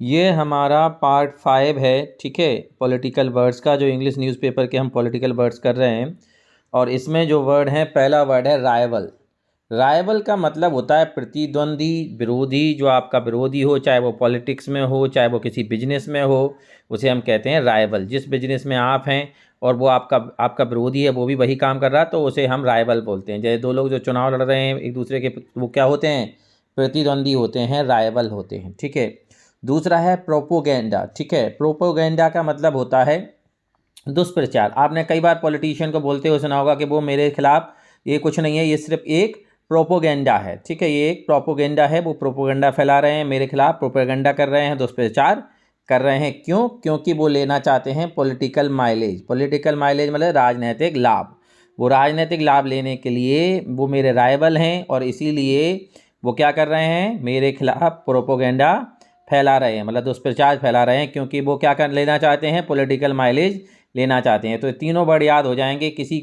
ये हमारा पार्ट 5 है, ठीक है, पॉलिटिकल वर्ड्स का, जो इंग्लिश न्यूज़पेपर के हम पॉलिटिकल वर्ड्स कर रहे हैं। और इसमें जो वर्ड है, पहला वर्ड है राइवल। राइवल का मतलब होता है प्रतिद्वंदी, विरोधी, जो आपका विरोधी हो, चाहे वो पॉलिटिक्स में हो, चाहे वो किसी बिजनेस में हो, उसे हम कहते हैं राइवल। जिस बिजनेस में आप हैं और वो आपका विरोधी है, वो भी वही काम कर रहा है, तो उसे हम राइवल बोलते हैं। जैसे दो लोग जो चुनाव लड़ रहे हैं एक दूसरे के, वो क्या होते हैं? प्रतिद्वंदी होते हैं, राइवल होते हैं, ठीक है। दूसरा है प्रोपोगेंडा, ठीक है। प्रोपोगेंडा का मतलब होता है दुष्प्रचार। आपने कई बार पॉलिटिशियन को बोलते हुए सुना होगा कि वो मेरे खिलाफ, ये कुछ नहीं है, ये सिर्फ एक प्रोपोगेंडा है, ठीक है। ये एक प्रोपोगेंडा है, वो प्रोपोगेंडा फैला रहे हैं मेरे खिलाफ, प्रोपोगेंडा कर रहे हैं, दुष्प्रचार कर रहे हैं। क्यों? क्योंकि वो लेना चाहते हैं पॉलिटिकल माइलेज। पॉलिटिकल माइलेज मतलब राजनीतिक लाभ। वो राजनीतिक लाभ लेने के लिए वो मेरे राइवल हैं, और इसीलिए वो क्या कर रहे हैं? मेरे खिलाफ प्रोपोगेंडा फैला रहे हैं, मतलब दुष्प्रचार फैला रहे हैं, क्योंकि वो क्या कर लेना चाहते हैं? पॉलिटिकल माइलेज लेना चाहते हैं। तो तीनों वर्ड याद हो जाएंगे। किसी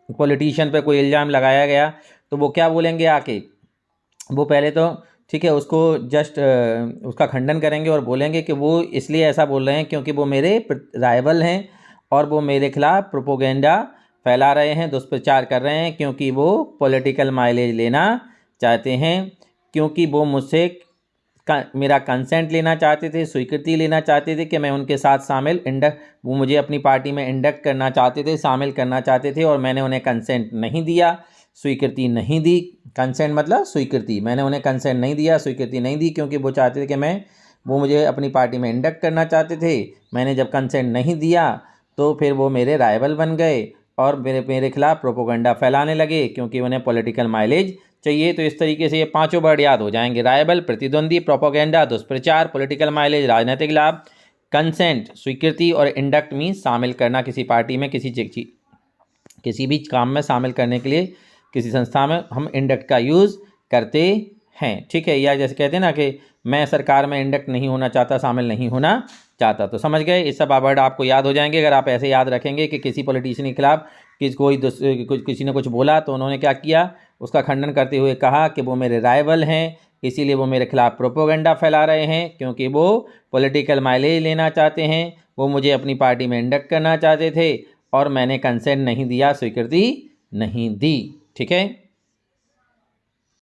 पॉलिटिशियन पे कोई इल्ज़ाम लगाया गया तो वो क्या बोलेंगे आके? वो पहले तो, ठीक है, उसको जस्ट उसका खंडन करेंगे और बोलेंगे कि वो इसलिए ऐसा बोल रहे हैं क्योंकि वो मेरे राइवल हैं और वो मेरे खिलाफ प्रोपोगेंडा फैला रहे हैं, दुष्प्रचार कर रहे हैं, क्योंकि वो पॉलिटिकल माइलेज लेना चाहते हैं, क्योंकि वो मुझसे मेरा कंसेंट लेना चाहते थे, स्वीकृति लेना चाहते थे कि मैं उनके साथ शामिल वो मुझे अपनी पार्टी में इंडक्ट करना चाहते थे, शामिल करना चाहते थे, और मैंने उन्हें कंसेंट नहीं दिया, स्वीकृति नहीं दी। कंसेंट मतलब स्वीकृति। मैंने उन्हें कंसेंट नहीं दिया, स्वीकृति नहीं दी, क्योंकि वो चाहते थे कि वो मुझे अपनी पार्टी में इंडक्ट करना चाहते थे। मैंने जब कंसेंट नहीं दिया तो फिर वो मेरे राइवल बन गए और मेरे खिलाफ प्रोपोगंडा फैलाने लगे, क्योंकि उन्हें पॉलिटिकल माइलेज चाहिए। तो इस तरीके से ये पांचों वर्ड याद हो जाएंगे: राइवल, प्रतिद्वंदी, प्रोपोगेंडा, दुष्प्रचार, पॉलिटिकल माइलेज, राजनीतिक लाभ, कंसेंट, स्वीकृति, और इंडक्ट मीन्स शामिल करना किसी पार्टी में, किसी भी काम में शामिल करने के लिए, किसी संस्था में हम इंडक्ट का यूज़ करते हैं, ठीक है। या जैसे कहते हैं ना कि मैं सरकार में इंडक्ट नहीं होना चाहता, शामिल नहीं होना चाहता। तो समझ गए, ये सब वर्ड आपको याद हो जाएंगे अगर आप ऐसे याद रखेंगे कि किसी पॉलिटिशियन के खिलाफ किसी ने कुछ बोला तो उन्होंने क्या किया, उसका खंडन करते हुए कहा कि वो मेरे राइवल हैं, इसीलिए वो मेरे खिलाफ प्रोपोगेंडा फैला रहे हैं, क्योंकि वो पॉलिटिकल माइलेज लेना चाहते हैं, वो मुझे अपनी पार्टी में इंडक्ट करना चाहते थे और मैंने कंसेंट नहीं दिया, स्वीकृति नहीं दी, ठीक है।